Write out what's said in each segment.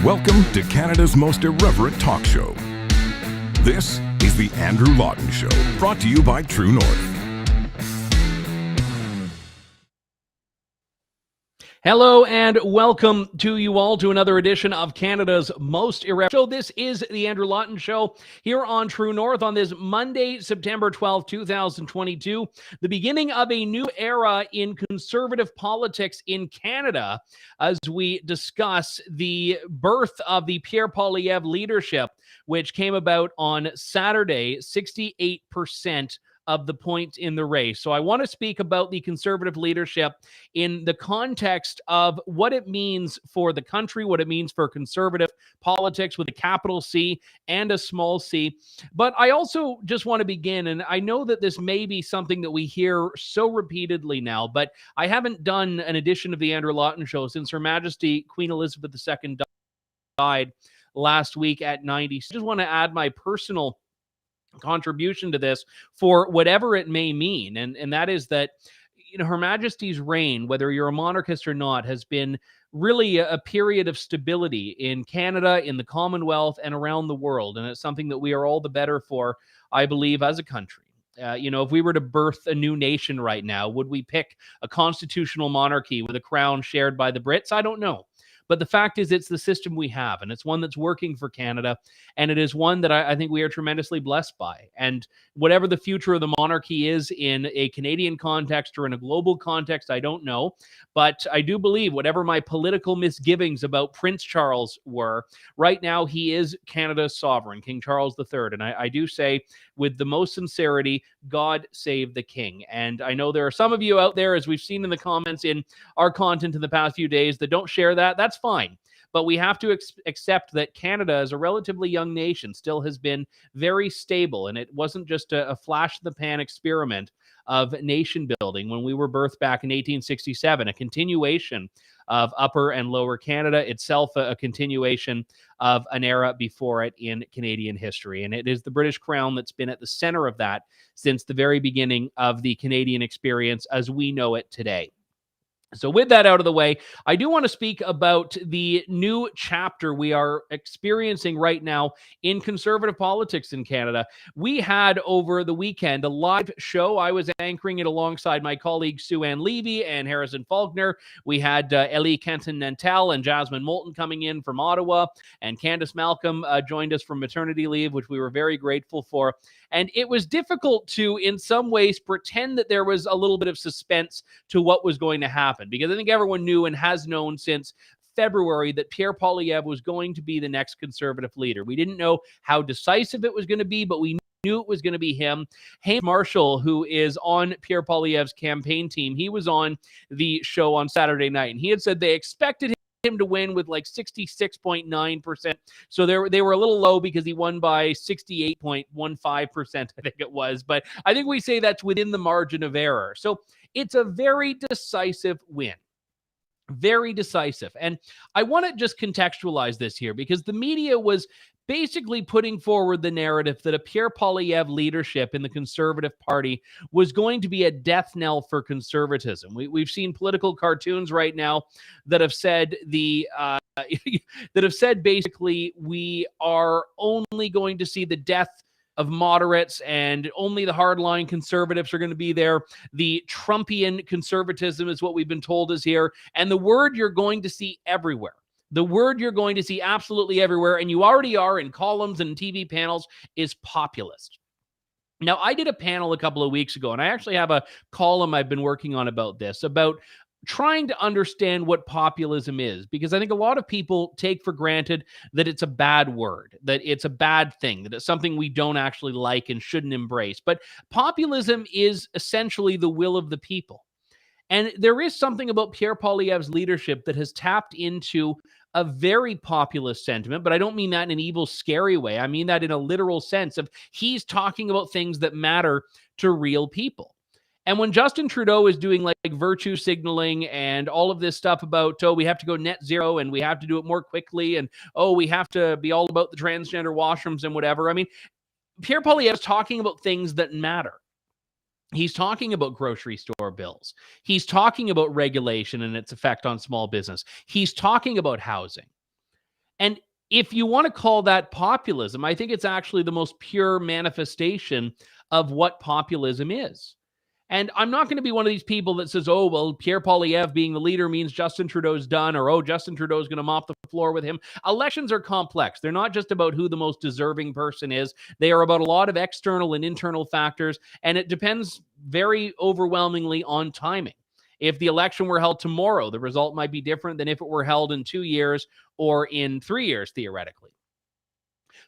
Welcome to Canada's most irreverent talk show. This is the Andrew Lawton Show, brought to you by True North. Hello and welcome to you all to another edition of Canada's most irreverent show. This is the Andrew Lawton Show here on True North on this Monday, September 12th, 2022, the beginning of a new era in conservative politics in Canada as we discuss the birth of the Pierre Poilievre leadership, which came about on Saturday, 68% of the points in the race. So I want to speak about the conservative leadership in the context of what it means for the country, what it means for conservative politics with a capital C and a small c. But I also just want to begin, and I know that this may be something that we hear so repeatedly now, but I haven't done an edition of the Andrew Lawton Show since Her Majesty Queen Elizabeth II died last week at 90. So I just want to add my personal contribution to this for whatever it may mean. And that is that, Her Majesty's reign, whether you're a monarchist or not, has been really a period of stability in Canada, in the Commonwealth, and around the world. And it's something that we are all the better for, I believe, as a country. If we were to birth a new nation right now, would we pick a constitutional monarchy with a crown shared by the Brits? I don't know. But the fact is, it's the system we have, and it's one that's working for Canada, and it is one that I think we are tremendously blessed by. And whatever the future of the monarchy is in a Canadian context or in a global context, I don't know. But I do believe whatever my political misgivings about Prince Charles were, right now he is Canada's sovereign, King Charles III. And I do say with the most sincerity, God save the king. And I know there are some of you out there, as we've seen in the comments in our content in the past few days, that don't share that. That's fine. But we have to accept that Canada, as a relatively young nation, still has been very stable. And it wasn't just a flash-in-the-pan experiment of nation building when we were birthed back in 1867, a continuation of Upper and Lower Canada, itself a continuation of an era before it in Canadian history. And it is the British Crown that's been at the center of that since the very beginning of the Canadian experience as we know it today. So with that out of the way, I do want to speak about the new chapter we are experiencing right now in conservative politics in Canada. We had over the weekend a live show. I was anchoring it alongside my colleagues Sue Ann Levy and Harrison Faulkner. We had Ellie Kenton-Nantel and Jasmine Moulton coming in from Ottawa, and Candace Malcolm joined us from maternity leave, which we were very grateful for. And it was difficult to, in some ways, pretend that there was a little bit of suspense to what was going to happen, because I think everyone knew and has known since February that Pierre Poilievre was going to be the next conservative leader. We didn't know how decisive it was going to be, but we knew it was going to be him. Haynes Marshall, who is on Pierre Poilievre's campaign team, he was on the show on Saturday night, and he had said they expected him to win with like 66.9%. So they were a little low because he won by 68.15%, I think it was. But I think we say that's within the margin of error. So it's a very decisive win. Very decisive. And I want to just contextualize this here because the media was basically putting forward the narrative that a Pierre Poilievre leadership in the Conservative Party was going to be a death knell for conservatism. We've seen political cartoons right now that have said basically we are only going to see the death of moderates and only the hardline conservatives are going to be there. The Trumpian conservatism is what we've been told is here. And the word you're going to see everywhere, the word you're going to see absolutely everywhere, and you already are in columns and TV panels, is populist. Now, I did a panel a couple of weeks ago, and I actually have a column I've been working on about this, about trying to understand what populism is, because I think a lot of people take for granted that it's a bad word, that it's a bad thing, that it's something we don't actually like and shouldn't embrace. But populism is essentially the will of the people. And there is something about Pierre Poilievre's leadership that has tapped into a very populist sentiment, but I don't mean that in an evil, scary way. I mean that in a literal sense of he's talking about things that matter to real people. And when Justin Trudeau is doing like virtue signaling and all of this stuff about, we have to go net zero and we have to do it more quickly, and, we have to be all about the transgender washrooms and whatever. I mean, Pierre Poilievre is talking about things that matter. He's talking about grocery store bills. He's talking about regulation and its effect on small business. He's talking about housing. And if you want to call that populism, I think it's actually the most pure manifestation of what populism is. And I'm not going to be one of these people that says, oh, well, Pierre Poilievre being the leader means Justin Trudeau's done, or, oh, Justin Trudeau's going to mop the floor with him. Elections are complex. They're not just about who the most deserving person is. They are about a lot of external and internal factors, and it depends very overwhelmingly on timing. If the election were held tomorrow, the result might be different than if it were held in 2 years or in 3 years, theoretically.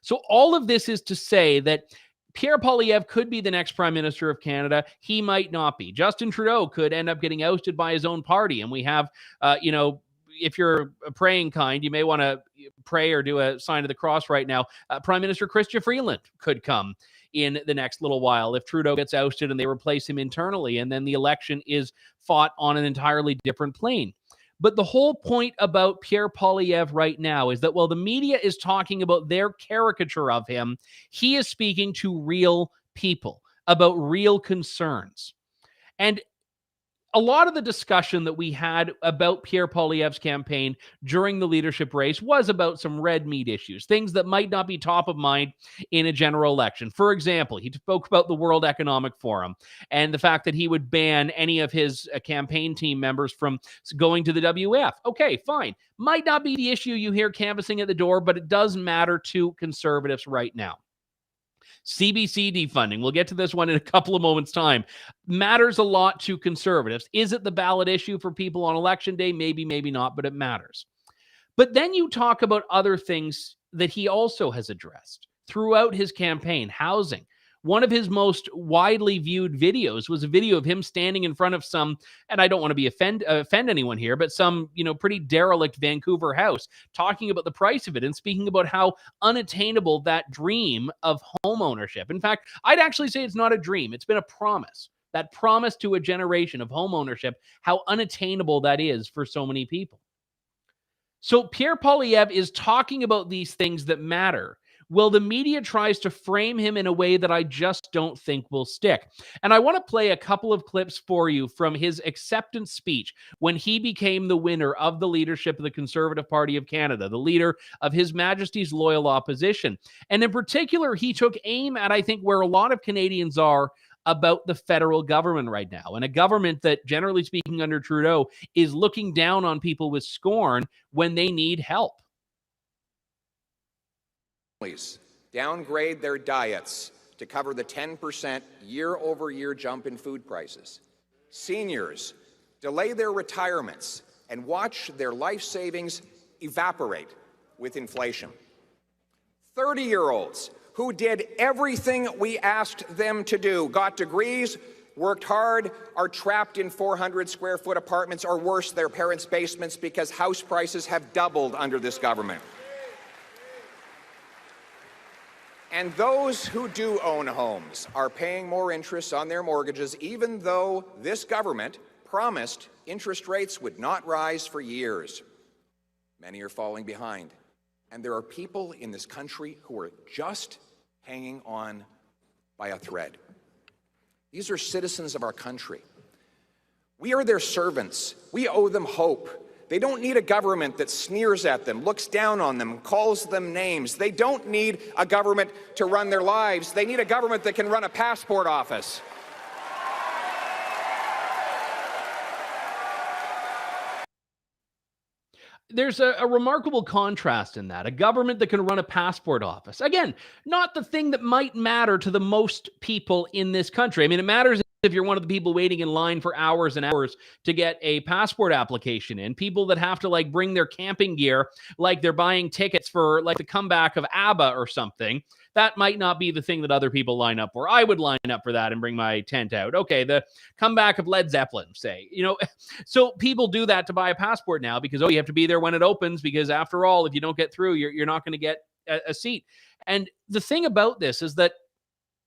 So all of this is to say that Pierre Poilievre could be the next Prime Minister of Canada. He might not be. Justin Trudeau could end up getting ousted by his own party. And we have, if you're a praying kind, you may want to pray or do a sign of the cross right now. Prime Minister Chrystia Freeland could come in the next little while if Trudeau gets ousted and they replace him internally, and then the election is fought on an entirely different plane. But the whole point about Pierre Poilievre right now is that while the media is talking about their caricature of him, he is speaking to real people about real concerns. And a lot of the discussion that we had about Pierre Poilievre's campaign during the leadership race was about some red meat issues, things that might not be top of mind in a general election. For example, he spoke about the World Economic Forum and the fact that he would ban any of his campaign team members from going to the WF. Okay, fine. Might not be the issue you hear canvassing at the door, but it does matter to conservatives right now. CBC defunding, we'll get to this one in a couple of moments' time, matters a lot to conservatives. Is it the ballot issue for people on election day? Maybe, maybe not, but it matters. But then you talk about other things that he also has addressed throughout his campaign. Housing. One of his most widely viewed videos was a video of him standing in front of some, and I don't want to offend anyone here, but some, pretty derelict Vancouver house, talking about the price of it and speaking about how unattainable that dream of home ownership. In fact, I'd actually say it's not a dream. It's been a promise. That promise to a generation of home ownership, how unattainable that is for so many people. So Pierre Poilievre is talking about these things that matter. Well, the media tries to frame him in a way that I just don't think will stick. And I want to play a couple of clips for you from his acceptance speech when he became the winner of the leadership of the Conservative Party of Canada, the leader of His Majesty's loyal opposition. And in particular, he took aim at, I think, where a lot of Canadians are about the federal government right now, and a government that, generally speaking, under Trudeau, is looking down on people with scorn when they need help. Downgrade their diets to cover the 10% year-over-year jump in food prices. Seniors delay their retirements and watch their life savings evaporate with inflation. 30-year-olds who did everything we asked them to do, got degrees, worked hard, are trapped in 400-square-foot apartments, or worse, their parents' basements, because house prices have doubled under this government. And those who do own homes are paying more interest on their mortgages, even though this government promised interest rates would not rise for years. Many are falling behind. And there are people in this country who are just hanging on by a thread. These are citizens of our country. We are their servants. We owe them hope. They don't need a government that sneers at them, looks down on them, calls them names. They don't need a government to run their lives. They need a government that can run a passport office. There's a remarkable contrast in that. A government that can run a passport office. Again, not the thing that might matter to the most people in this country. I mean, it matters if you're one of the people waiting in line for hours and hours to get a passport application in, people that have to bring their camping gear, like they're buying tickets for the comeback of ABBA or something. That might not be the thing that other people line up for. I would line up for that and bring my tent out. Okay, the comeback of Led Zeppelin, say. So people do that to buy a passport now because, you have to be there when it opens because, after all, if you don't get through, you're not going to get a seat. And the thing about this is that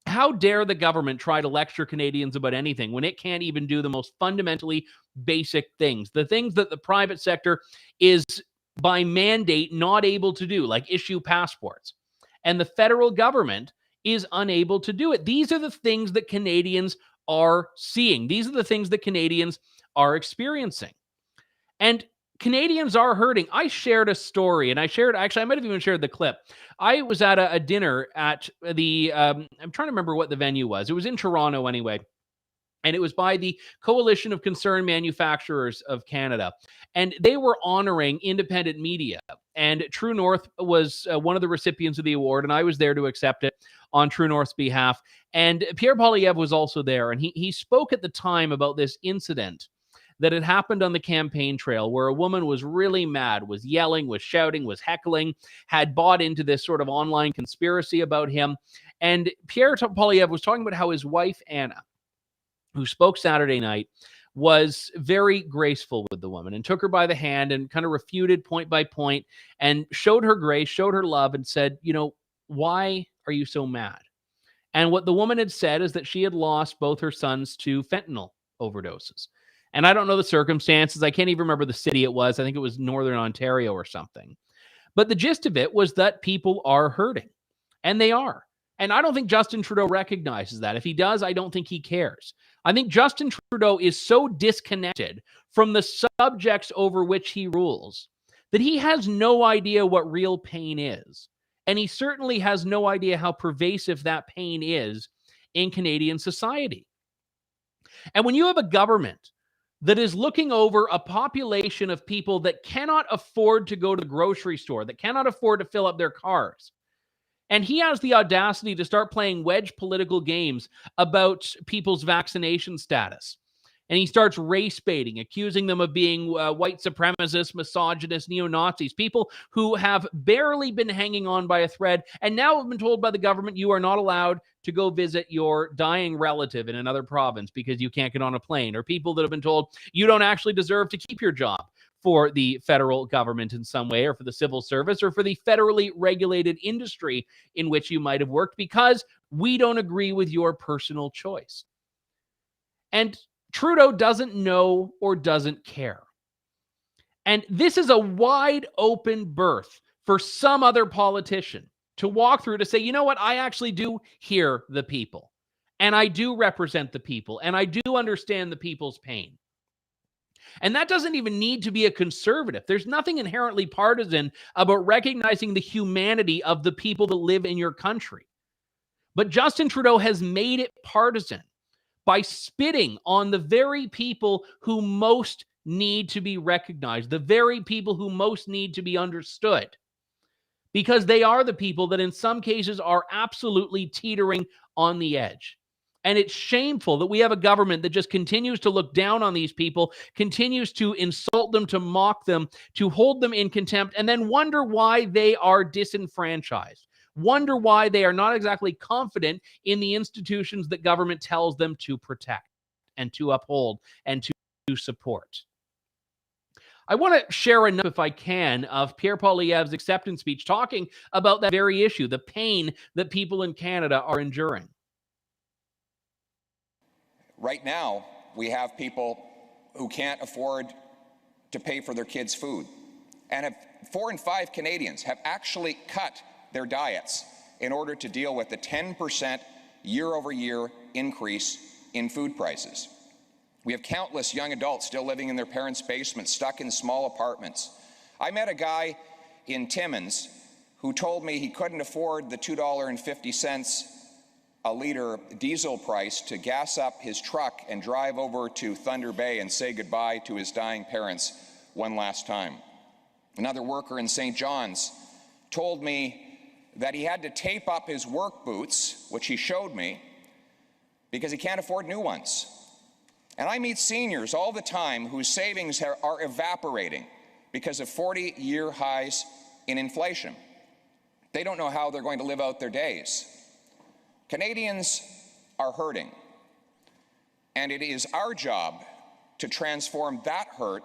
how dare the government try to lecture Canadians about anything when it can't even do the most fundamentally basic things, the things that the private sector is by mandate not able to do, like issue passports. And the federal government is unable to do it. These are the things that Canadians are seeing. These are the things that Canadians are experiencing. And Canadians are hurting. I shared a story, and I might have even shared the clip. I was at a dinner at the, I'm trying to remember what the venue was. It was in Toronto anyway. And it was by the Coalition of Concerned Manufacturers of Canada. And they were honoring independent media. And True North was one of the recipients of the award, and I was there to accept it on True North's behalf. And Pierre Poilievre was also there, and he spoke at the time about this incident that had happened on the campaign trail where a woman was really mad, was yelling, was shouting, was heckling, had bought into this sort of online conspiracy about him. And Pierre Poilievre was talking about how his wife, Anna, who spoke Saturday night, was very graceful with the woman and took her by the hand and kind of refuted point by point and showed her grace, showed her love, and said, why are you so mad? And what the woman had said is that she had lost both her sons to fentanyl overdoses. And I don't know the circumstances. I can't even remember the city it was. I think it was Northern Ontario or something. But the gist of it was that people are hurting, and they are. And I don't think Justin Trudeau recognizes that. If he does, I don't think he cares. I think Justin Trudeau is so disconnected from the subjects over which he rules that he has no idea what real pain is. And he certainly has no idea how pervasive that pain is in Canadian society. And when you have a government that is looking over a population of people that cannot afford to go to the grocery store, that cannot afford to fill up their cars, and he has the audacity to start playing wedge political games about people's vaccination status. And he starts race baiting, accusing them of being white supremacists, misogynists, neo-Nazis, people who have barely been hanging on by a thread and now have been told by the government you are not allowed to go visit your dying relative in another province because you can't get on a plane, or people that have been told you don't actually deserve to keep your job for the federal government in some way, or for the civil service, or for the federally regulated industry in which you might have worked because we don't agree with your personal choice. And Trudeau doesn't know or doesn't care. And this is a wide open berth for some other politician to walk through to say, you know what, I actually do hear the people, and I do represent the people, and I do understand the people's pain. And that doesn't even need to be a conservative. There's nothing inherently partisan about recognizing the humanity of the people that live in your country. But Justin Trudeau has made it partisan by spitting on the very people who most need to be recognized, the very people who most need to be understood, because they are the people that in some cases are absolutely teetering on the edge. And it's shameful that we have a government that just continues to look down on these people, continues to insult them, to mock them, to hold them in contempt, and then wonder why they are disenfranchised. Wonder why they are not exactly confident in the institutions that government tells them to protect and to uphold and to support. I want to share enough, if I can, of Pierre Poilievre's acceptance speech talking about that very issue, the pain that people in Canada are enduring. Right now, we have people who can't afford to pay for their kids' food. And 4 in 5 Canadians have actually cut their diets in order to deal with the 10% year-over-year increase in food prices. We have countless young adults still living in their parents' basements, stuck in small apartments. I met a guy in Timmins who told me he couldn't afford the $2.50 a liter diesel price to gas up his truck and drive over to Thunder Bay and say goodbye to his dying parents one last time. Another worker in St. John's told me that he had to tape up his work boots, which he showed me, because he can't afford new ones. And I meet seniors all the time whose savings are evaporating because of 40-year highs in inflation. They don't know how they're going to live out their days. Canadians are hurting, and it is our job to transform that hurt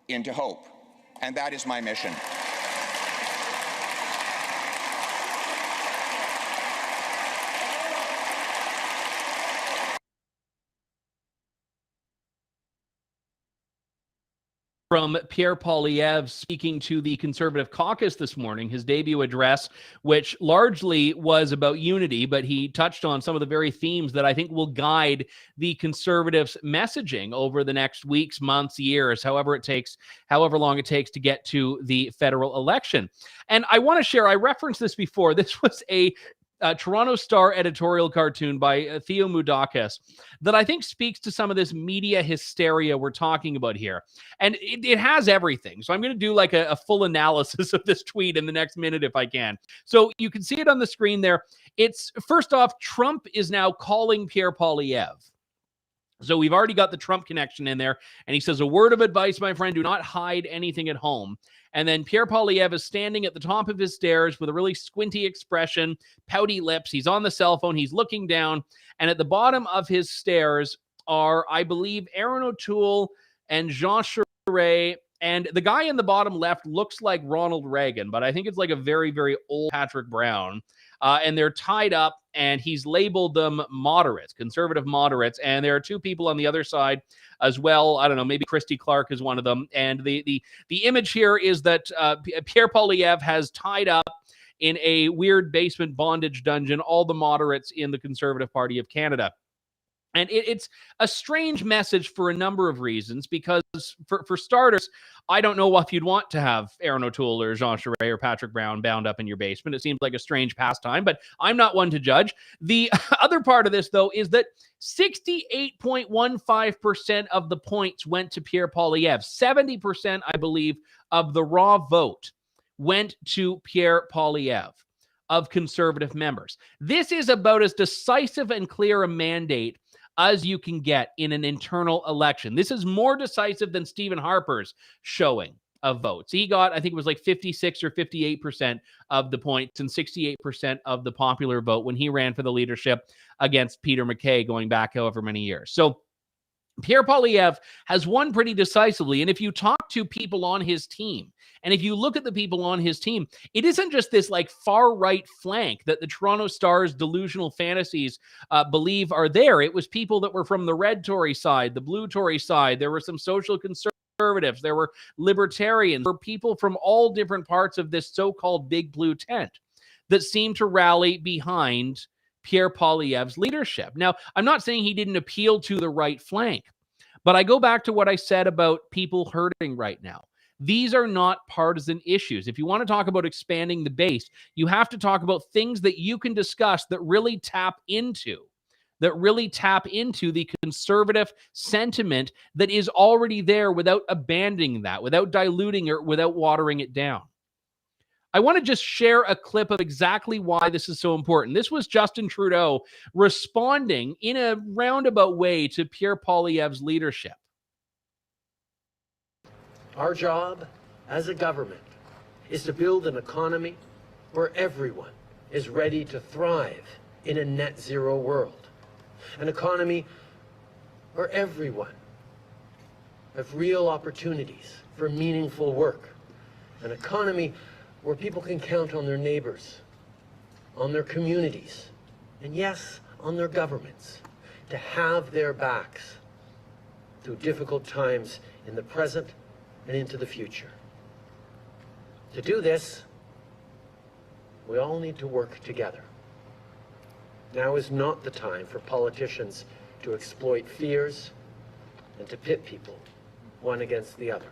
into hope, and that is my mission. from Pierre Poilievre speaking to the Conservative caucus this morning, his debut address, which largely was about unity, but he touched on some of the very themes that I think will guide the Conservatives' messaging over the next weeks, months, years, however long it takes to get to the federal election. And I want to share, I referenced this before, this was a Toronto Star editorial cartoon by Theo Moudakis that I think speaks to some of this media hysteria we're talking about here. And it has everything. So I'm going to do like a full analysis of this tweet in the next minute if I can. So you can see it on the screen there. It's, first off, Trump is now calling Pierre Poilievre. So we've already got the Trump connection in there. And he says, a word of advice, my friend, do not hide anything at home. And then Pierre Poilievre is standing at the top of his stairs with a really squinty expression, pouty lips. He's on the cell phone. He's looking down. And at the bottom of his stairs are, I believe, Aaron O'Toole and Jean Charest. And the guy in the bottom left looks like Ronald Reagan, but I think it's like a very, very old Patrick Brown. And they're tied up, and he's labeled them moderates, conservative moderates. And there are two people on the other side as well. I don't know, maybe Christy Clark is one of them. And the image here is that Pierre Poilievre has tied up in a weird basement bondage dungeon all the moderates in the Conservative Party of Canada. And it's a strange message for a number of reasons, because for starters, I don't know if you'd want to have Aaron O'Toole or Jean Charest or Patrick Brown bound up in your basement. It seems like a strange pastime, but I'm not one to judge. The other part of this, though, is that 68.15% of the points went to Pierre Poilievre. 70%, I believe, of the raw vote went to Pierre Poilievre of Conservative members. This is about as decisive and clear a mandate as you can get in an internal election. This is more decisive than Stephen Harper's showing of votes. He got, I think it was like 56 or 58% of the points and 68% of the popular vote when he ran for the leadership against Peter MacKay going back however many years. So Pierre Poilievre has won pretty decisively. And if you talk to people on his team, and if you look at the people on his team, it isn't just this like far right flank that the Toronto Star's delusional fantasies believe are there. It was people that were from the red Tory side, the blue Tory side. There were some social conservatives. There were libertarians. There were people from all different parts of this so-called big blue tent that seemed to rally behind Pierre Poilievre's leadership. Now, I'm not saying he didn't appeal to the right flank, but I go back to what I said about people hurting right now. These are not partisan issues. If you want to talk about expanding the base, you have to talk about things that you can discuss that really tap into the conservative sentiment that is already there without abandoning that, without diluting it, without watering it down. I want to just share a clip of exactly why this is so important. This was Justin Trudeau responding in a roundabout way to Pierre Poilievre's leadership. Our job as a government is to build an economy where everyone is ready to thrive in a net zero world. An economy where everyone have real opportunities for meaningful work. An economy where people can count on their neighbors, on their communities, and yes, on their governments to have their backs through difficult times in the present and into the future. To do this, we all need to work together. Now is not the time for politicians to exploit fears and to pit people one against the other.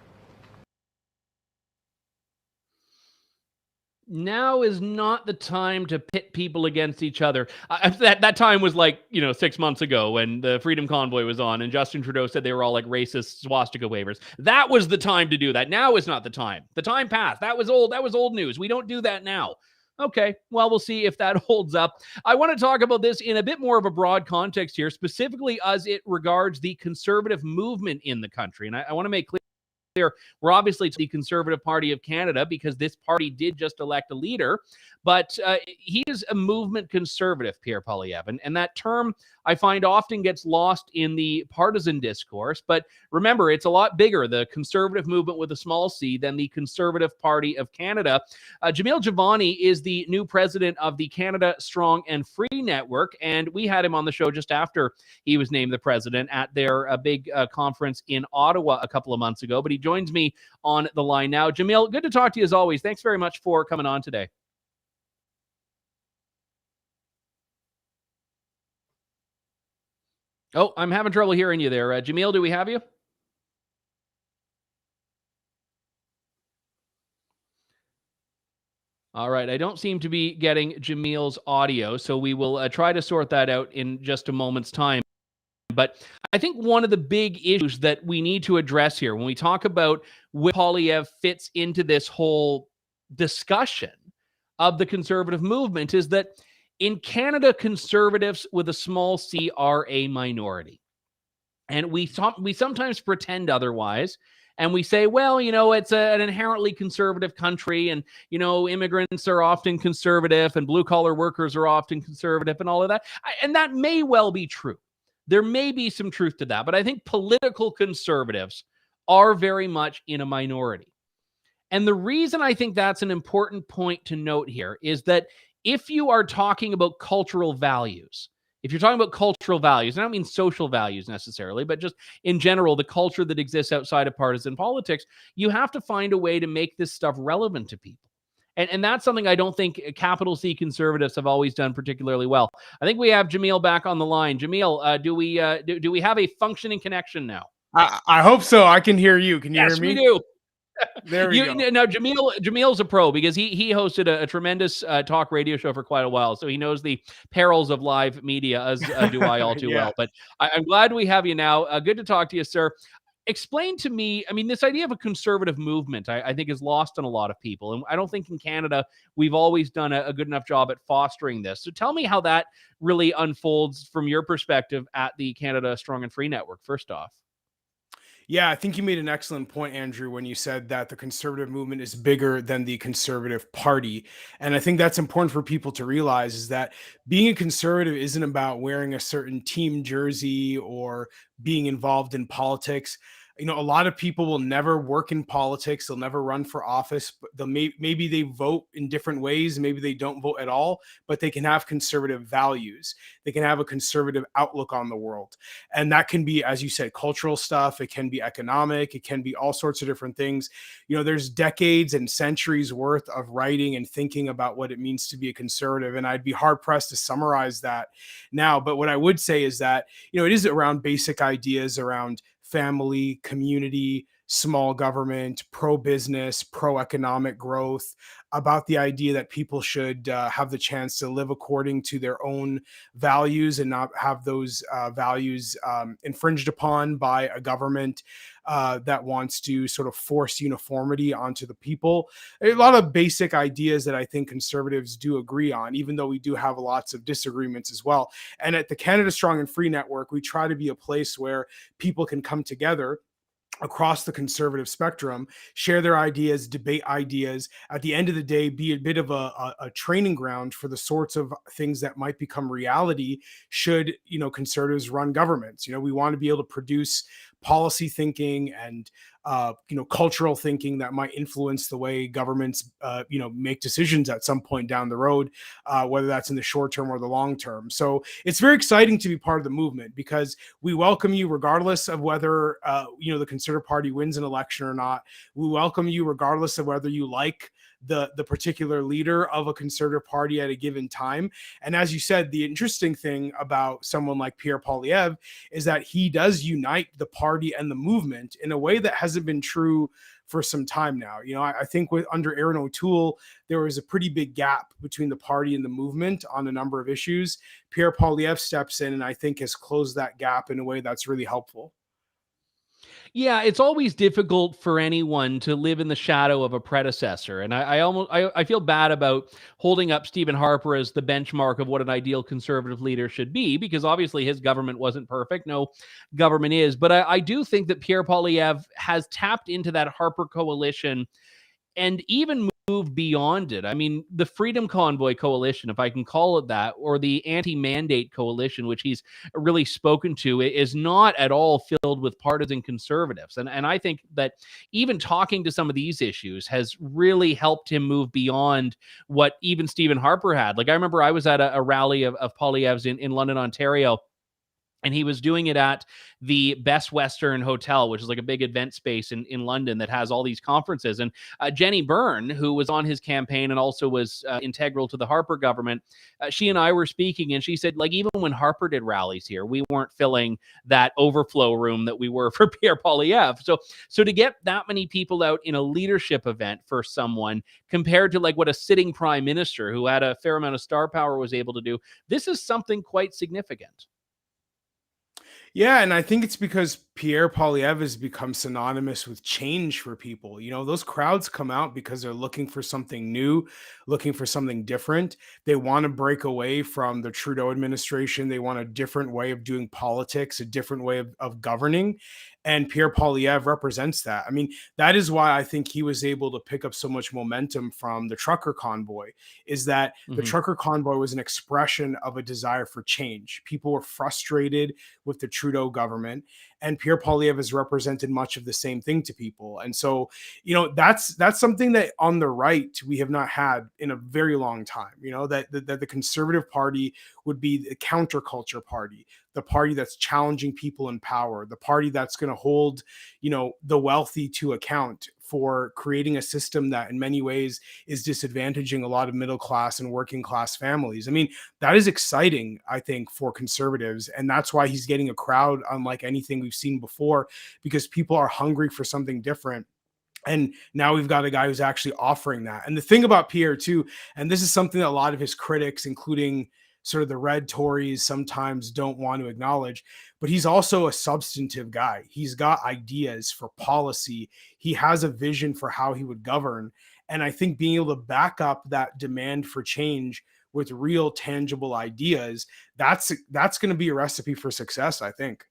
Now is not the time to pit people against each other. That time was like, 6 months ago when the Freedom Convoy was on and Justin Trudeau said they were all like racist swastika wavers. That was the time to do that. Now is not the time. The time passed. That was old. That was old news. We don't do that now. Okay, well, we'll see if that holds up. I want to talk about this in a bit more of a broad context here, specifically as it regards the conservative movement in the country. And I want to make clear, we're obviously the Conservative Party of Canada because this party did just elect a leader, but he is a movement conservative, Pierre Poilievre. And that term, I find, often gets lost in the partisan discourse. But remember, it's a lot bigger, the conservative movement with a small c, than the Conservative Party of Canada. Jamil Jivani is the new president of the Canada Strong and Free Network, and we had him on the show just after he was named the president at their big conference in Ottawa a couple of months ago. But he joins me on the line now. Jamil, good to talk to you as always. Thanks very much for coming on today. Oh, I'm having trouble hearing you there. Jamil, do we have you? All right. I don't seem to be getting Jamil's audio, so we will try to sort that out in just a moment's time. But I think one of the big issues that we need to address here when we talk about where Poilievre fits into this whole discussion of the conservative movement is that in Canada, conservatives with a small c are a minority. And we sometimes pretend otherwise. And we say, well, it's an inherently conservative country. And, immigrants are often conservative and blue collar workers are often conservative and all of that. And that may well be true. There may be some truth to that. But I think political conservatives are very much in a minority. And the reason I think that's an important point to note here is that if you are talking about cultural values, if you're talking about cultural values, I don't mean social values necessarily, but just in general, the culture that exists outside of partisan politics, you have to find a way to make this stuff relevant to people. And that's something I don't think capital C conservatives have always done particularly well. I think we have Jamil back on the line. Jamil, do we have a functioning connection now? I hope so. I can hear you. Can you hear me? Yes, we do. There we go. Now, Jamil's a pro because he hosted a tremendous talk radio show for quite a while, so he knows the perils of live media, as do I all too well. But I'm glad we have you now. Good to talk to you, sir. Explain to me, this idea of a conservative movement, I think is lost on a lot of people. And I don't think in Canada, we've always done a good enough job at fostering this. So tell me how that really unfolds from your perspective at the Canada Strong and Free Network, first off. Yeah, I think you made an excellent point, Andrew, when you said that the conservative movement is bigger than the Conservative Party. And I think that's important for people to realize is that being a conservative isn't about wearing a certain team jersey or being involved in politics. A lot of people will never work in politics. They'll never run for office, but maybe they vote in different ways. Maybe they don't vote at all, but they can have conservative values. They can have a conservative outlook on the world. And that can be, as you said, cultural stuff. It can be economic. It can be all sorts of different things. There's decades and centuries worth of writing and thinking about what it means to be a conservative. And I'd be hard pressed to summarize that now. But what I would say is that, it is around basic ideas around family, community, small government, pro-business, pro-economic growth, about the idea that people should have the chance to live according to their own values and not have those values infringed upon by a government that wants to sort of force uniformity onto the people. A lot of basic ideas that I think conservatives do agree on, even though we do have lots of disagreements as well. And at the Canada Strong and Free Network, we try to be a place where people can come together across the conservative spectrum, share their ideas, debate ideas, at the end of the day, be a bit of a training ground for the sorts of things that might become reality should, conservatives run governments. We want to be able to produce policy thinking and, cultural thinking that might influence the way governments, make decisions at some point down the road, whether that's in the short term or the long term. So it's very exciting to be part of the movement because we welcome you regardless of whether, the Conservative Party wins an election or not. We welcome you regardless of whether you like the particular leader of a Conservative Party at a given time. And as you said, the interesting thing about someone like Pierre Poilievre is that he does unite the party and the movement in a way that hasn't been true for some time now. I think under Aaron O'Toole, there was a pretty big gap between the party and the movement on a number of issues. Pierre Poilievre steps in and I think has closed that gap in a way that's really helpful. Yeah, it's always difficult for anyone to live in the shadow of a predecessor. And I feel bad about holding up Stephen Harper as the benchmark of what an ideal conservative leader should be, because obviously his government wasn't perfect. No government is. But I do think that Pierre Poilievre has tapped into that Harper coalition and even moved beyond it. The Freedom Convoy Coalition, if I can call it that, or the Anti-Mandate Coalition, which he's really spoken to, is not at all filled with partisan conservatives. And I think that even talking to some of these issues has really helped him move beyond what even Stephen Harper had. Like, I remember I was at a rally of Poilievre's in London, Ontario, And he was doing it at the Best Western Hotel, which is like a big event space in London that has all these conferences. And Jenny Byrne, who was on his campaign and also was integral to the Harper government, she and I were speaking, and she said, like, even when Harper did rallies here, we weren't filling that overflow room that we were for Pierre Poilievre. So to get that many people out in a leadership event for someone compared to like what a sitting prime minister who had a fair amount of star power was able to do, this is something quite significant. Yeah, and I think it's because Pierre Poilievre has become synonymous with change for people. You know, those crowds come out because they're looking for something new, looking for something different. They want to break away from the Trudeau administration. They want a different way of doing politics, a different way of governing. And Pierre Poilievre represents that. I mean, that is why I think he was able to pick up so much momentum from the trucker convoy, is that the trucker convoy was an expression of a desire for change. People were frustrated with the Trudeau government, and Pierre Poilievre has represented much of the same thing to people. And so, you know, that's something that on the right we have not had in a very long time. You know, that the Conservative Party would be the counterculture party, the party that's challenging people in power, the party that's going to hold, you know, the wealthy to account for creating a system that in many ways is disadvantaging a lot of middle class and working class families. I mean, that is exciting, I think, for conservatives. And that's why he's getting a crowd unlike anything we've seen before, because people are hungry for something different. And now we've got a guy who's actually offering that. And the thing about Pierre too, and this is something that a lot of his critics, including sort of the red Tories, sometimes don't want to acknowledge, but he's also a substantive guy. He's got ideas for policy. He has a vision for how he would govern. And I think being able to back up that demand for change with real tangible ideas, that's going to be a recipe for success, I think.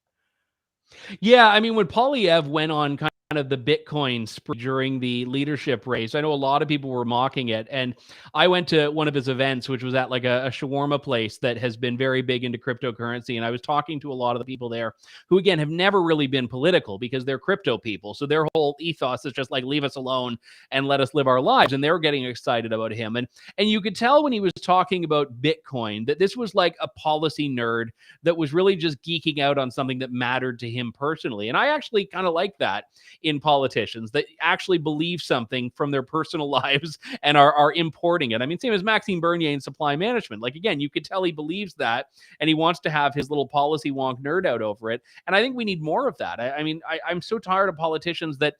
Yeah, I mean, when Poilievre went on kind of the Bitcoin spree during the leadership race, I know a lot of people were mocking it. And I went to one of his events, which was at like a shawarma place that has been very big into cryptocurrency. And I was talking to a lot of the people there who, again, have never really been political because they're crypto people. So their whole ethos is just like, leave us alone and let us live our lives. And they were getting excited about him. And you could tell when he was talking about Bitcoin that this was like a policy nerd that was really just geeking out on something that mattered to him personally. And I actually kind of like that in politicians, that actually believe something from their personal lives and are importing it. I mean, same as Maxime Bernier in supply management. Like, again, you could tell he believes that and he wants to have his little policy wonk nerd out over it. And I think we need more of that. I'm so tired of politicians that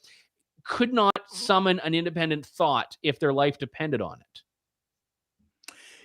could not summon an independent thought if their life depended on it.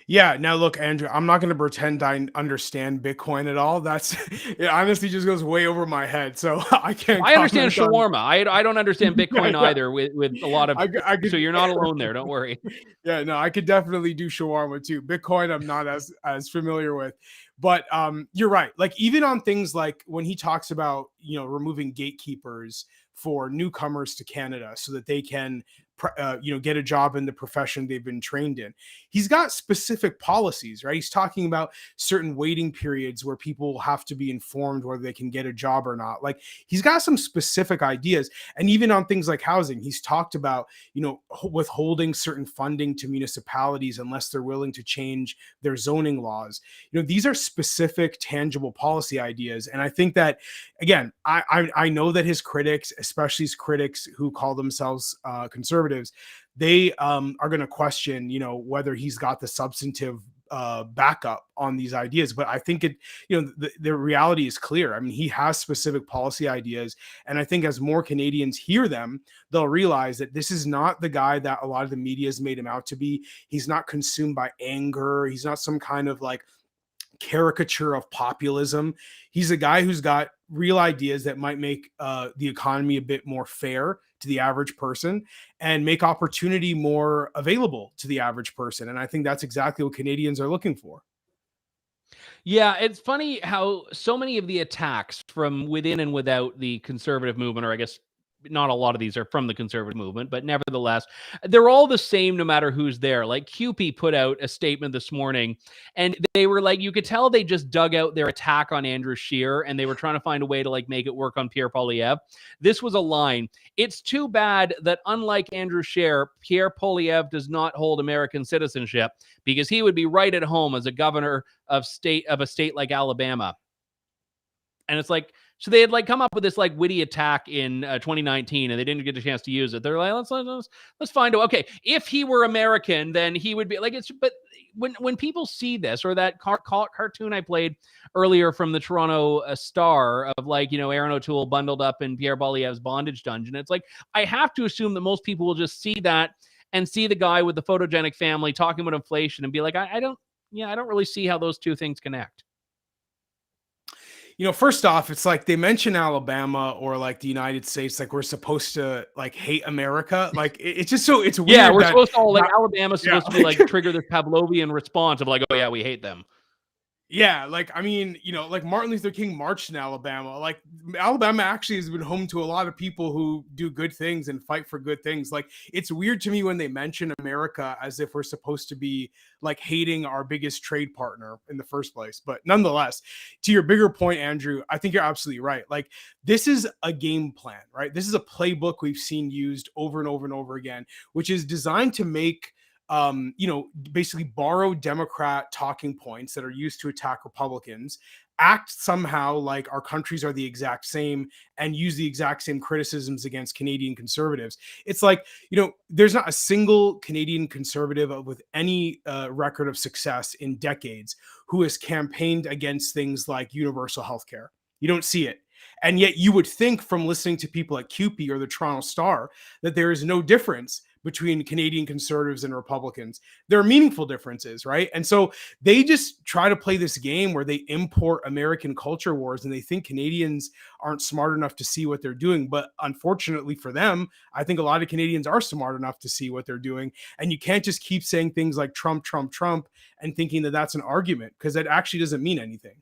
Yeah. Now, look, Andrew, I'm not going to pretend I understand Bitcoin at all. That's it honestly just goes way over my head. So I can't. I understand shawarma. I don't understand Bitcoin either with a lot of. I could, so you're not alone there. Don't worry. Yeah, no, I could definitely do shawarma too. Bitcoin, I'm not as familiar with. But you're right. Like even on things like when he talks about, you know, removing gatekeepers for newcomers to Canada so that they can get a job in the profession they've been trained in. He's got specific policies, right? He's talking about certain waiting periods where people have to be informed whether they can get a job or not. Like he's got some specific ideas. And even on things like housing, he's talked about, you know, withholding certain funding to municipalities unless they're willing to change their zoning laws. You know, these are specific, tangible policy ideas. And I think that, again, I know that his critics, especially his critics who call themselves conservatives, they are going to question, you know, whether he's got the substantive backup on these ideas. But I think the reality is clear. I mean, he has specific policy ideas. And I think as more Canadians hear them, they'll realize that this is not the guy that a lot of the media has made him out to be. He's not consumed by anger. He's not some kind of like caricature of populism. He's a guy who's got real ideas that might make the economy a bit more fair to the average person and make opportunity more available to the average person. And I think that's exactly what Canadians are looking for. Yeah, it's funny how so many of the attacks from within and without the conservative movement, or I guess not a lot of these are from the conservative movement, but nevertheless, they're all the same no matter who's there. Like QP put out a statement this morning and they were like, you could tell they just dug out their attack on Andrew Scheer and they were trying to find a way to like make it work on Pierre Poilievre. This was a line. It's too bad that unlike Andrew Scheer, Pierre Poilievre does not hold American citizenship because he would be right at home as a governor of a state like Alabama. And it's like, so they had like come up with this like witty attack in 2019, and they didn't get a chance to use it. They're like, let's find out. Okay, if he were American, then he would be like it's. But when people see this, or that cartoon I played earlier from the Toronto Star of like, you know, Aaron O'Toole bundled up in Pierre Poilievre's bondage dungeon, it's like I have to assume that most people will just see that and see the guy with the photogenic family talking about inflation and be like, I don't really see how those two things connect. You know, first off, it's like they mention Alabama or like the United States, like we're supposed to like hate America. Like it's just so it's weird. Yeah, we're that supposed to all like Alabama's supposed yeah. to be like trigger this Pavlovian response of like, oh yeah, we hate them. Yeah, like I mean, you know, like Martin Luther King marched in Alabama. Like Alabama actually has been home to a lot of people who do good things and fight for good things. Like it's weird to me when they mention America as if we're supposed to be like hating our biggest trade partner in the first place. But nonetheless, to your bigger point, Andrew, I think you're absolutely right. Like this is a game plan, right? This is a playbook we've seen used over and over and over again, which is designed to make you know, basically borrow Democrat talking points that are used to attack Republicans, act somehow like our countries are the exact same, and use the exact same criticisms against Canadian conservatives. It's like, you know, there's not a single Canadian conservative with any record of success in decades who has campaigned against things like universal health care. You don't see it. And yet you would think from listening to people at CUPE or the Toronto Star that there is no difference between Canadian conservatives and Republicans. There are meaningful differences, right? And so they just try to play this game where they import American culture wars and they think Canadians aren't smart enough to see what they're doing. But unfortunately for them, I think a lot of Canadians are smart enough to see what they're doing. And you can't just keep saying things like Trump, Trump, Trump, and thinking that that's an argument, because that actually doesn't mean anything.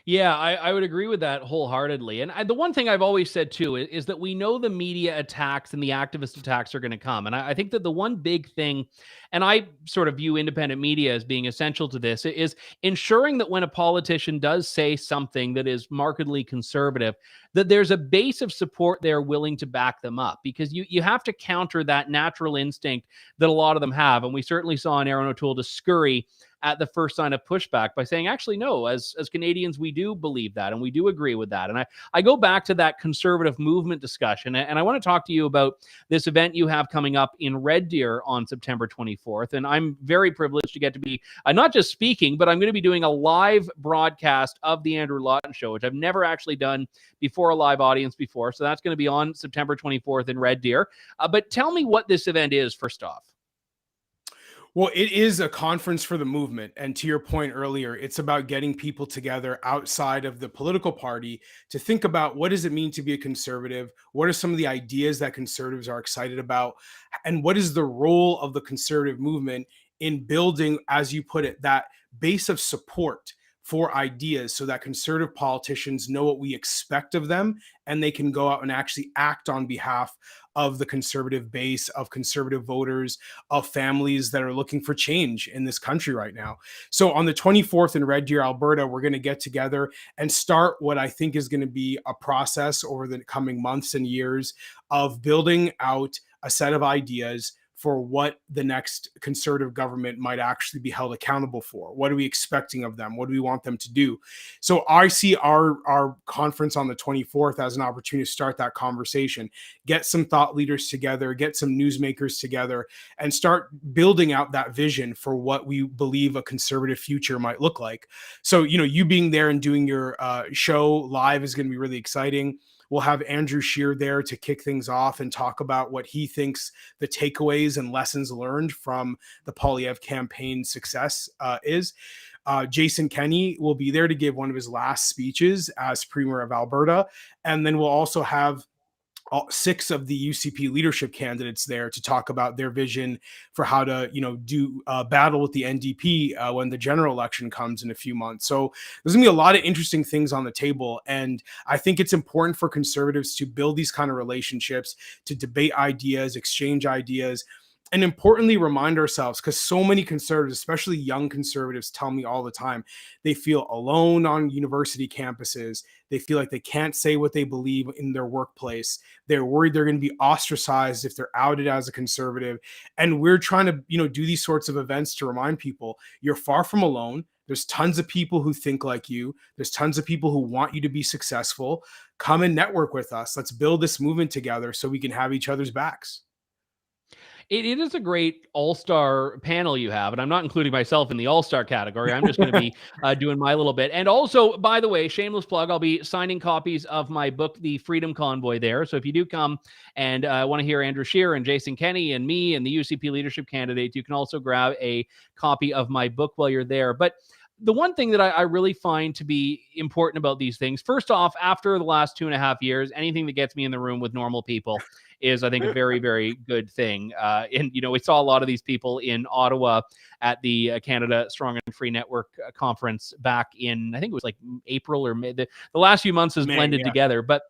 Yeah, I would agree with that wholeheartedly. And the one thing I've always said too is that we know the media attacks and the activist attacks are going to come. And I think that the one big thing, and I sort of view independent media as being essential to this, is ensuring that when a politician does say something that is markedly conservative, that there's a base of support there willing to back them up, because you have to counter that natural instinct that a lot of them have. And we certainly saw in Aaron O'Toole to scurry at the first sign of pushback by saying, actually, no, as Canadians, we do believe that and we do agree with that. And I go back to that conservative movement discussion, and I want to talk to you about this event you have coming up in Red Deer on September 24th. And I'm very privileged to get to be not just speaking, but I'm going to be doing a live broadcast of the Andrew Lawton Show, which I've never actually done before a live audience before. So that's going to be on September 24th in Red Deer. But tell me what this event is first off. Well, it is a conference for the movement. And to your point earlier, it's about getting people together outside of the political party to think about what does it mean to be a conservative? What are some of the ideas that conservatives are excited about? And what is the role of the conservative movement in building, as you put it, that base of support for ideas so that conservative politicians know what we expect of them and they can go out and actually act on behalf of the conservative base, of conservative voters, of families that are looking for change in this country right now. So on the 24th in Red Deer, Alberta, we're going to get together and start what I think is going to be a process over the coming months and years of building out a set of ideas for what the next conservative government might actually be held accountable for. What are we expecting of them? What do we want them to do? So I see our conference on the 24th as an opportunity to start that conversation, get some thought leaders together, get some newsmakers together, and start building out that vision for what we believe a conservative future might look like. So, you know, you being there and doing your show live is going to be really exciting. We'll have Andrew Scheer there to kick things off and talk about what he thinks the takeaways and lessons learned from the Poilievre campaign success is. Jason Kenney will be there to give one of his last speeches as Premier of Alberta. And then we'll also have all 6 of the UCP leadership candidates there to talk about their vision for how to, you know, do battle with the NDP when the general election comes in a few months. So there's gonna be a lot of interesting things on the table. And I think it's important for conservatives to build these kind of relationships, to debate ideas, exchange ideas, and importantly, remind ourselves, because so many conservatives, especially young conservatives, tell me all the time, they feel alone on university campuses. They feel like they can't say what they believe in their workplace. They're worried they're going to be ostracized if they're outed as a conservative. And we're trying to, you know, do these sorts of events to remind people you're far from alone. There's tons of people who think like you. There's tons of people who want you to be successful. Come and network with us. Let's build this movement together so we can have each other's backs. It is a great all-star panel you have, and I'm not including myself in the all-star category. I'm just going to be doing my little bit. And also, by the way, shameless plug, I'll be signing copies of my book, The Freedom Convoy, there. So if you do come and want to hear Andrew Scheer and Jason Kenney and me and the UCP leadership candidate, you can also grab a copy of my book while you're there. But the one thing that I really find to be important about these things, first off, after the last 2.5 years, anything that gets me in the room with normal people is, I think, a very, very good thing. And, we saw a lot of these people in Ottawa at the Canada Strong and Free Network conference back in, I think it was like April or May. The last few months has blended together. But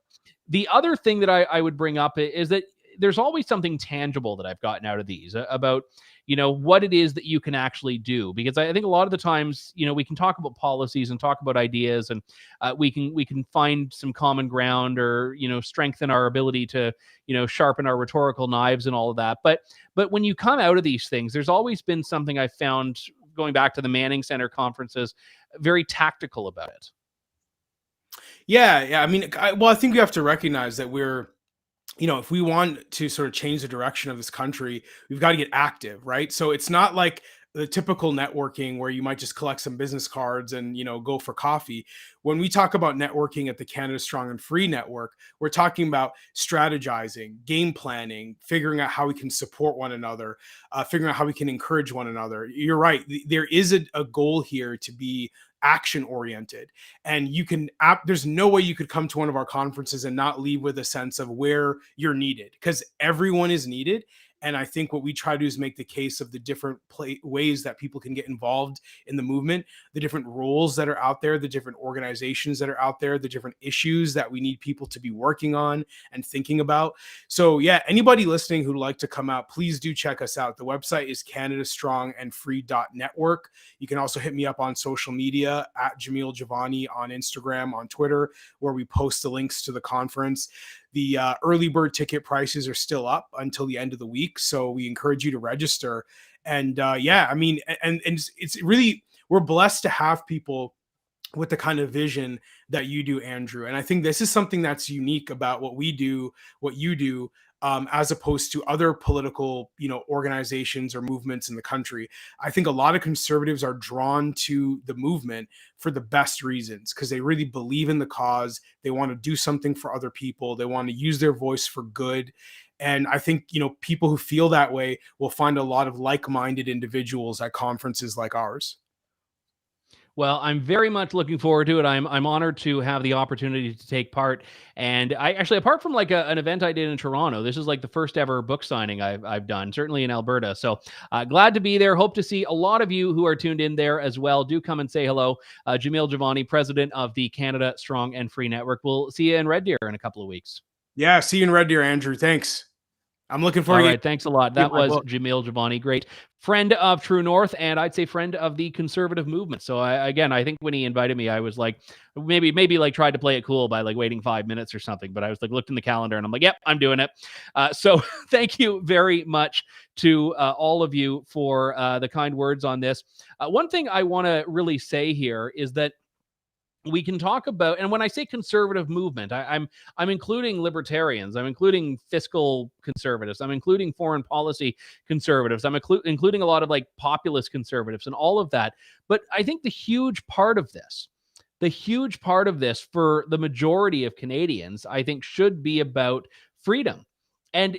the other thing that I would bring up is that there's always something tangible that I've gotten out of these about, what it is that you can actually do. Because I think a lot of the times, we can talk about policies and talk about ideas, and we can find some common ground, or, strengthen our ability to, sharpen our rhetorical knives and all of that. But when you come out of these things, there's always been something I found, going back to the Manning Center conferences, very tactical about it. Yeah. I mean, I think you have to recognize that we're, if we want to sort of change the direction of this country, we've got to get active, right? So it's not like the typical networking where you might just collect some business cards and, go for coffee. When we talk about networking at the Canada Strong and Free Network, we're talking about strategizing, game planning, figuring out how we can support one another, figuring out how we can encourage one another. You're right. There is a goal here to be action oriented, and there's no way you could come to one of our conferences and not leave with a sense of where you're needed, because everyone is needed. And I think what we try to do is make the case of the different ways that people can get involved in the movement, the different roles that are out there, the different organizations that are out there, the different issues that we need people to be working on and thinking about. So yeah, anybody listening who'd like to come out, please do check us out. The website is canadastrongandfree.network. You can also hit me up on social media at Jamil Jivani on Instagram, on Twitter, where we post the links to the conference. The early bird ticket prices are still up until the end of the week, so we encourage you to register. And it's really, we're blessed to have people with the kind of vision that you do, Andrew. And I think this is something that's unique about what we do, what you do, as opposed to other political, organizations or movements in the country. I think a lot of conservatives are drawn to the movement for the best reasons, because they really believe in the cause. They want to do something for other people. They want to use their voice for good. And I think, people who feel that way will find a lot of like-minded individuals at conferences like ours. Well, I'm very much looking forward to it. I'm honored to have the opportunity to take part. And I actually, apart from like an event I did in Toronto, this is like the first ever book signing I've done, certainly in Alberta. So glad to be there. Hope to see a lot of you who are tuned in there as well. Do come and say hello. Jamil Jivani, president of the Canada Strong and Free Network. We'll see you in Red Deer in a couple of weeks. Yeah, see you in Red Deer, Andrew. Thanks. I'm looking forward. All right, thanks a lot. That was Jamil Jivani, great friend of True North, and I'd say friend of the conservative movement. So I think when he invited me, I was like, maybe like tried to play it cool by like waiting 5 minutes or something. But I was like, looked in the calendar and I'm like, yep, I'm doing it. So thank you very much to all of you for the kind words on this. One thing I want to really say here is that we can talk about, and when I say conservative movement, I'm including libertarians, I'm including fiscal conservatives, I'm including foreign policy conservatives, I'm including a lot of like populist conservatives and all of that. But I think the huge part of this for the majority of Canadians, I think, should be about freedom. And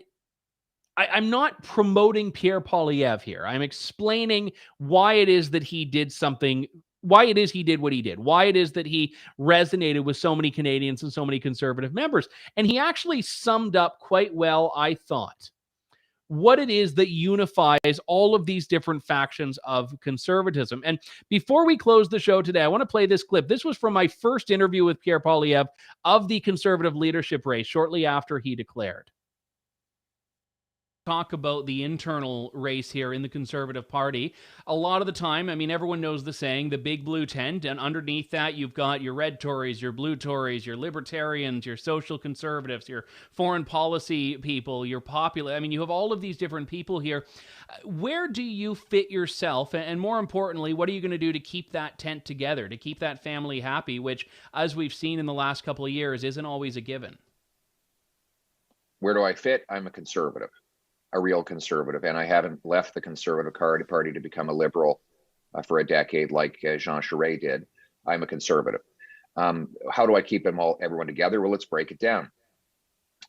I'm not promoting Pierre Poilievre here. I'm explaining why it is that he did something, why it is he did what he did, why it is that he resonated with so many Canadians and so many conservative members. And he actually summed up quite well, I thought, what it is that unifies all of these different factions of conservatism. And before we close the show today, I want to play this clip. This was from my first interview with Pierre talk about the internal race here in the Conservative Party. A lot of the time, I mean, everyone knows the saying, the big blue tent, and underneath that, you've got your red Tories, your blue Tories, your libertarians, your social conservatives, your foreign policy people, your popular. I mean, you have all of these different people here. Where do you fit yourself? And more importantly, what are you going to do to keep that tent together, to keep that family happy, which, as we've seen in the last couple of years, isn't always a given? Where do I fit? I'm a conservative. A real conservative, and I haven't left the Conservative Party to become a liberal for a decade like Jean Charest did. I'm a conservative. How do I keep everyone together? Well, let's break it down.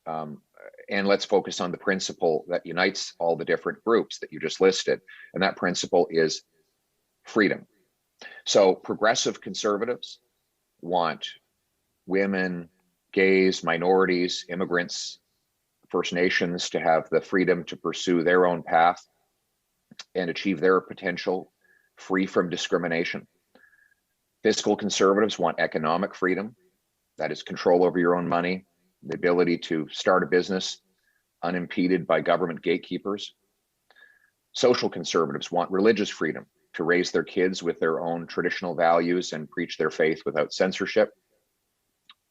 And let's focus on the principle that unites all the different groups that you just listed. And that principle is freedom. So progressive conservatives want women, gays, minorities, immigrants, First Nations to have the freedom to pursue their own path and achieve their potential, free from discrimination. Fiscal conservatives want economic freedom, that is control over your own money, the ability to start a business unimpeded by government gatekeepers. Social conservatives want religious freedom to raise their kids with their own traditional values and preach their faith without censorship.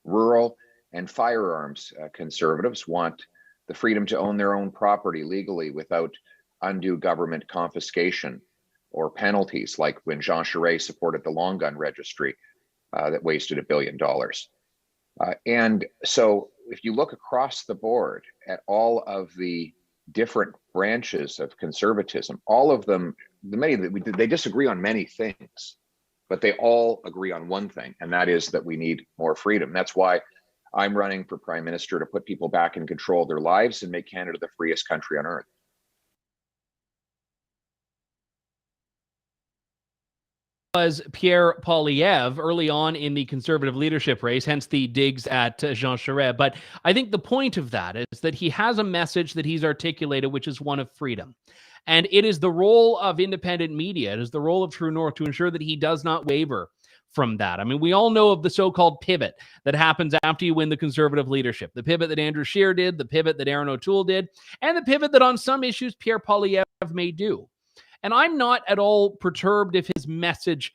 Rural and firearms conservatives want the freedom to own their own property legally without undue government confiscation or penalties, like when Jean Charest supported the long gun registry that wasted $1 billion. And so if you look across the board at all of the different branches of conservatism, all of them, they disagree on many things, but they all agree on one thing, and that is that we need more freedom. That's why I'm running for Prime Minister, to put people back in control of their lives and make Canada the freest country on earth. Was Pierre Poilievre early on in the Conservative leadership race, hence the digs at Jean Charest. But I think the point of that is that he has a message that he's articulated, which is one of freedom. And it is the role of independent media, it is the role of True North to ensure that he does not waver from that. I mean, we all know of the so-called pivot that happens after you win the Conservative leadership. The pivot that Andrew Scheer did, the pivot that Aaron O'Toole did, and the pivot that on some issues Pierre Poilievre may do. And I'm not at all perturbed if his message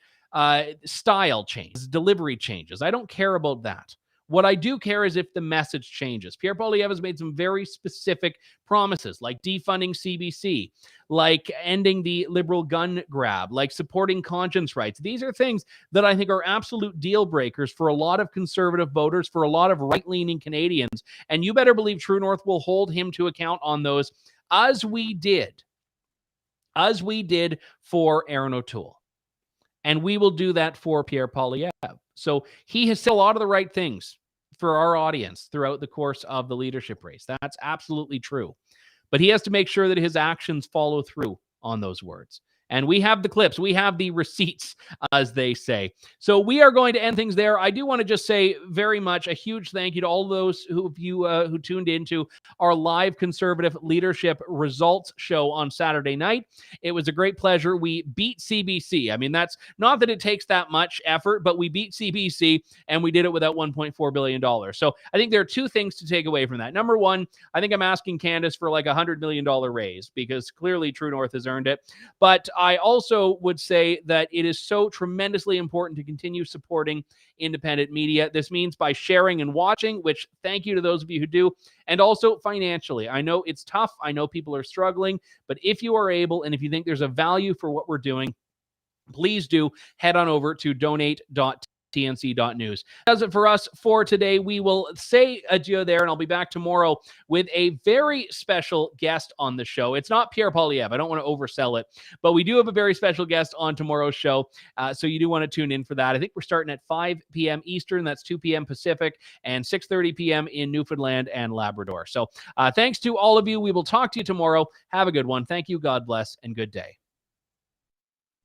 style changes, delivery changes. I don't care about that. What I do care is if the message changes. Pierre Poilievre has made some very specific promises, like defunding CBC, like ending the liberal gun grab, like supporting conscience rights. These are things that I think are absolute deal breakers for a lot of conservative voters, for a lot of right-leaning Canadians. And you better believe True North will hold him to account on those, as we did for Aaron O'Toole. And we will do that for Pierre Poilievre. So he has said a lot of the right things for our audience throughout the course of the leadership race. That's absolutely true. But he has to make sure that his actions follow through on those words. And we have the clips. We have the receipts, as they say. So we are going to end things there. I do want to just say very much a huge thank you to all those who tuned into our live Conservative leadership results show on Saturday night. It was a great pleasure. We beat CBC. I mean, that's not that it takes that much effort, but we beat CBC, and we did it without $1.4 billion. So I think there are two things to take away from that. Number one, I think I'm asking Candace for like $100 million raise, because clearly True North has earned it. But I also would say that it is so tremendously important to continue supporting independent media. This means by sharing and watching, which thank you to those of you who do, and also financially. I know it's tough. I know people are struggling, but if you are able, and if you think there's a value for what we're doing, please do head on over to donate.tnc.news. That's it for us for today. We will say adieu there, and I'll be back tomorrow with a very special guest on the show. It's not Pierre Poilievre. I don't want to oversell it, but we do have a very special guest on tomorrow's show, so you do want to tune in for that. I think we're starting at 5 p.m. Eastern. That's 2 p.m. Pacific, and 6:30 p.m. in Newfoundland and Labrador. So thanks to all of you. We will talk to you tomorrow. Have a good one. Thank you. God bless, and good day.